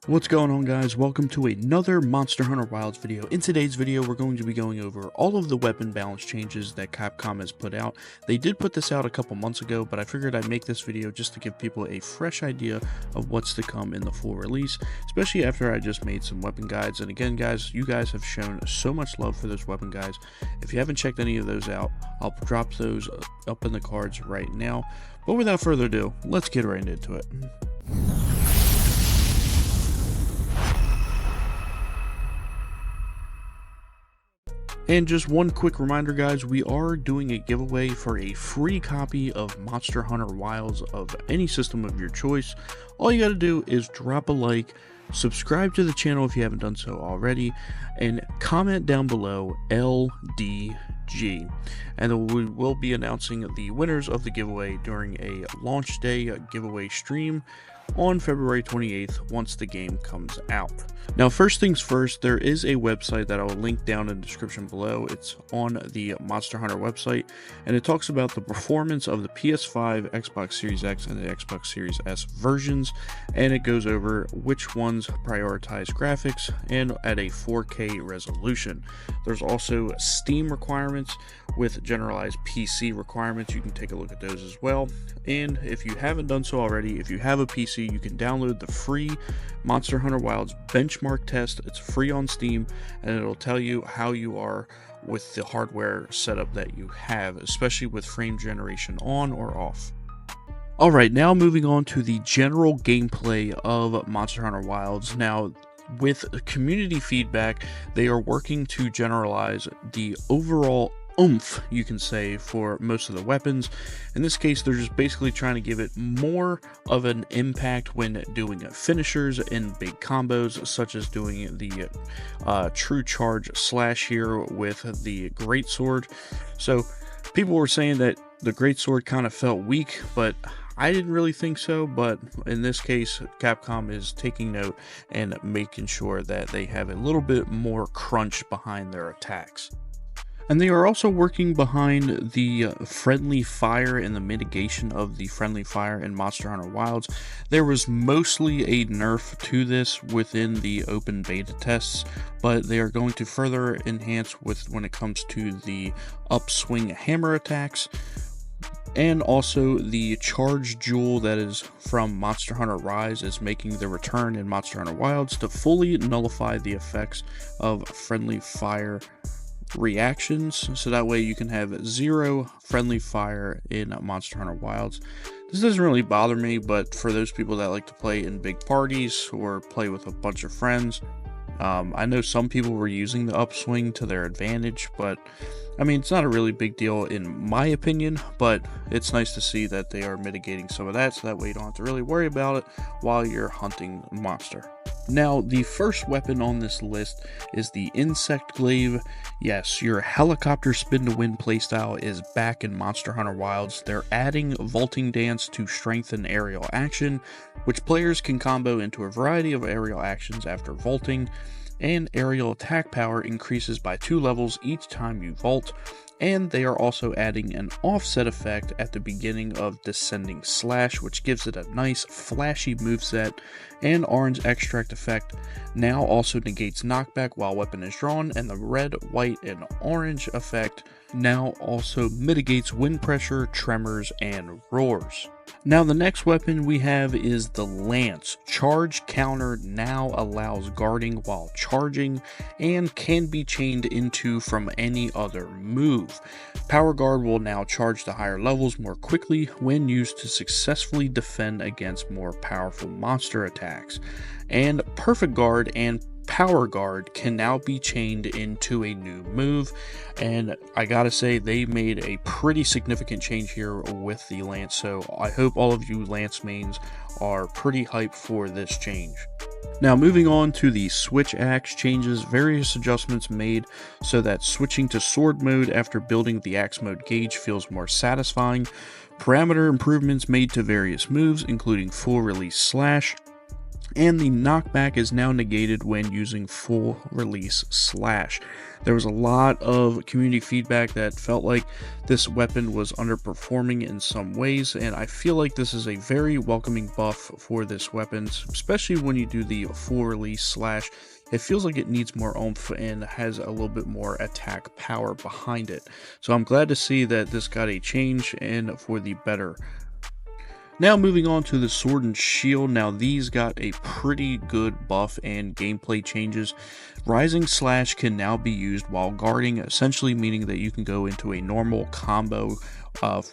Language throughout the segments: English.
What's going on, guys? Welcome to another Monster Hunter Wilds video. In today's video, we're going to be going over all of the weapon balance changes that Capcom has put out. They did put this out a couple months ago, but I figured I'd make this video just to give people a fresh idea of what's to come in the full release, especially after I just made some weapon guides. And again, guys, you guys have shown so much love for those weapon guides. If you haven't checked any of those out, I'll drop those up in the cards right now. But without further ado, let's get right into it. And just one quick reminder, guys, we are doing a giveaway for a free copy of Monster Hunter Wilds of any system of your choice. All you got to do is drop a like, subscribe to the channel if you haven't done so already, and comment down below LDG. And then we will be announcing the winners of the giveaway during a launch day giveaway stream on February 28th once the game comes out. Now, first things first, there is a website that I will link down in the description below. It's on the Monster Hunter website, and it talks about the performance of the PS5, Xbox Series X, and the Xbox Series S versions, and it goes over which ones prioritize graphics and at a 4K resolution. There's also Steam requirements with generalized PC requirements. You can take a look at those as well. And if you haven't done so already, if you have a PC, you can download the free Monster Hunter Wilds benchmark test. It's free on Steam, and it'll tell you how you are with the hardware setup that you have, especially with frame generation on or off. Alright, now moving on to the general gameplay of Monster Hunter Wilds. Now, with community feedback, they are working to generalize the overall oomph, you can say, for most of the weapons. In this case, they're just basically trying to give it more of an impact when doing finishers and big combos, such as doing the true charge slash here with the greatsword. So people were saying that the greatsword kind of felt weak, but I didn't really think so. But in this case, Capcom is taking note and making sure that they have a little bit more crunch behind their attacks. And they are also working behind the friendly fire and the mitigation of the friendly fire in Monster Hunter Wilds. There was mostly a nerf to this within the open beta tests, but they are going to further enhance with when it comes to the upswing hammer attacks. And also the charge jewel that is from Monster Hunter Rise is making the return in Monster Hunter Wilds to fully nullify the effects of friendly fire reactions, so that way you can have zero friendly fire in Monster Hunter Wilds. This doesn't really bother me, but for those people that like to play in big parties or play with a bunch of friends, I know some people were using the upswing to their advantage, but I mean, it's not a really big deal in my opinion, but it's nice to see that they are mitigating some of that, so that way you don't have to really worry about it while you're hunting a monster. Now, the first weapon on this list is the Insect Glaive. Yes, your helicopter spin-to-win playstyle is back in Monster Hunter Wilds. They're adding Vaulting Dance to strengthen aerial action, which players can combo into a variety of aerial actions after vaulting, and aerial attack power increases by 2 levels each time you vault. And they are also adding an offset effect at the beginning of Descending Slash, which gives it a nice flashy moveset. And Orange Extract effect now also negates knockback while weapon is drawn, and the red, white, and orange effect now also mitigates wind pressure, tremors, and roars. Now, the next weapon we have is the Lance. Charge counter now allows guarding while charging and can be chained into from any other move. Power Guard will now charge to higher levels more quickly when used to successfully defend against more powerful monster attacks. And Perfect Guard and Power Guard can now be chained into a new move, and I gotta say, they made a pretty significant change here with the Lance, so I hope all of you Lance mains are pretty hyped for this change. Now, moving on to the switch axe changes, various adjustments made so that switching to sword mode after building the axe mode gauge feels more satisfying. Parameter improvements made to various moves, including full release slash, and the knockback is now negated when using full release slash. There was a lot of community feedback that felt like this weapon was underperforming in some ways, and I feel like this is a very welcoming buff for this weapon, especially when you do the full release slash. It feels like it needs more oomph and has a little bit more attack power behind it. So I'm glad to see that this got a change and for the better. Now moving on to the sword and shield. Now these got a pretty good buff and gameplay changes. Rising slash can now be used while guarding, essentially meaning that you can go into a normal combo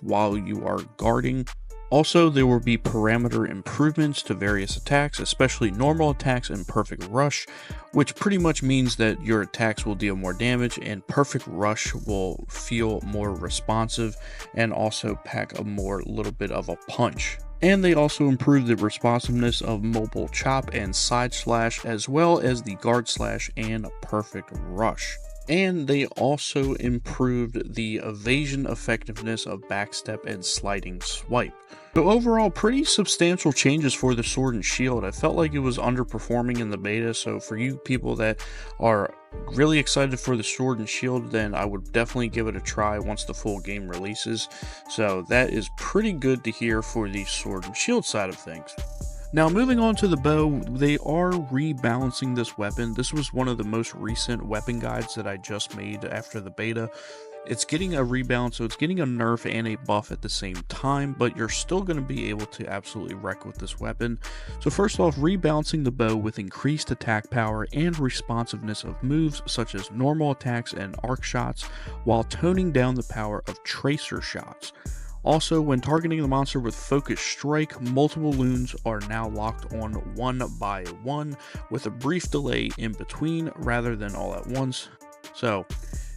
while you are guarding. Also, there will be parameter improvements to various attacks, especially normal attacks and perfect rush, which pretty much means that your attacks will deal more damage and perfect rush will feel more responsive and also pack a little bit of a punch. And they also improved the responsiveness of mobile chop and side slash, as well as the guard slash and perfect rush. And they also improved the evasion effectiveness of backstep and sliding swipe. So overall, pretty substantial changes for the sword and shield. I felt like it was underperforming in the beta, so for you people that are really excited for the sword and shield, then I would definitely give it a try once the full game releases. So that is pretty good to hear for the sword and shield side of things. Now moving on to the bow, they are rebalancing this weapon. This was one of the most recent weapon guides that I just made after the beta. It's getting a rebalance, so it's getting a nerf and a buff at the same time, but you're still going to be able to absolutely wreck with this weapon. So first off, rebalancing the bow with increased attack power and responsiveness of moves such as normal attacks and arc shots, while toning down the power of tracer shots. Also, when targeting the monster with Focus Strike, multiple loons are now locked on one by one with a brief delay in between rather than all at once. So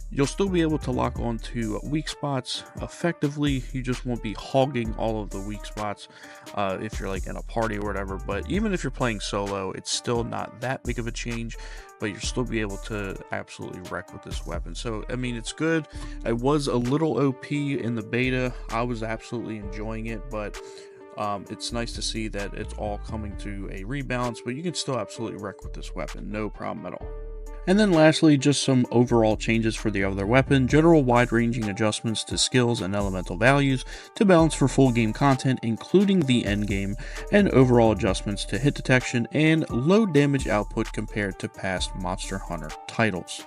you'll still be able to lock onto weak spots effectively. You just won't be hogging all of the weak spots if you're like in a party or whatever. But even if you're playing solo, it's still not that big of a change, but you'll still be able to absolutely wreck with this weapon. So I mean, it's good. It was a little OP in the beta. I was absolutely enjoying it, but it's nice to see that it's all coming to a rebalance, but you can still absolutely wreck with this weapon, no problem at all. And then lastly, just some overall changes for the other weapon, general wide-ranging adjustments to skills and elemental values to balance for full game content, including the end game, and overall adjustments to hit detection and low damage output compared to past Monster Hunter titles.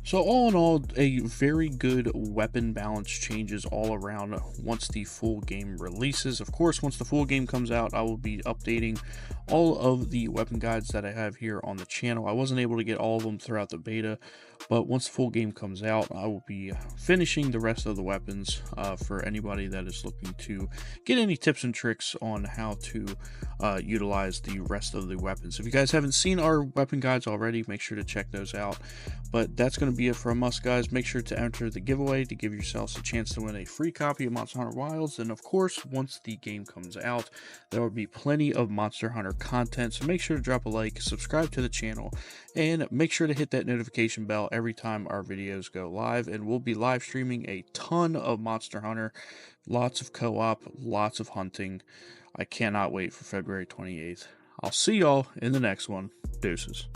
So all in all, a very good weapon balance changes all around once the full game releases. Of course, once the full game comes out, I will be updating all of the weapon guides that I have here on the channel. I wasn't able to get all of them throughout the beta, but once the full game comes out, I will be finishing the rest of the weapons for anybody that is looking to get any tips and tricks on how to utilize the rest of the weapons. If you guys haven't seen our weapon guides already, make sure to check those out. But that's going to be it from us, guys. Make sure to enter the giveaway to give yourselves a chance to win a free copy of Monster Hunter Wilds. And of course, once the game comes out, there will be plenty of Monster Hunter content. So make sure to drop a like, subscribe to the channel, and make sure to hit that notification bell every time our videos go live. And we'll be live streaming a ton of Monster Hunter, lots of co-op, lots of hunting. I cannot wait for February 28th. I'll see y'all in the next one. Deuces.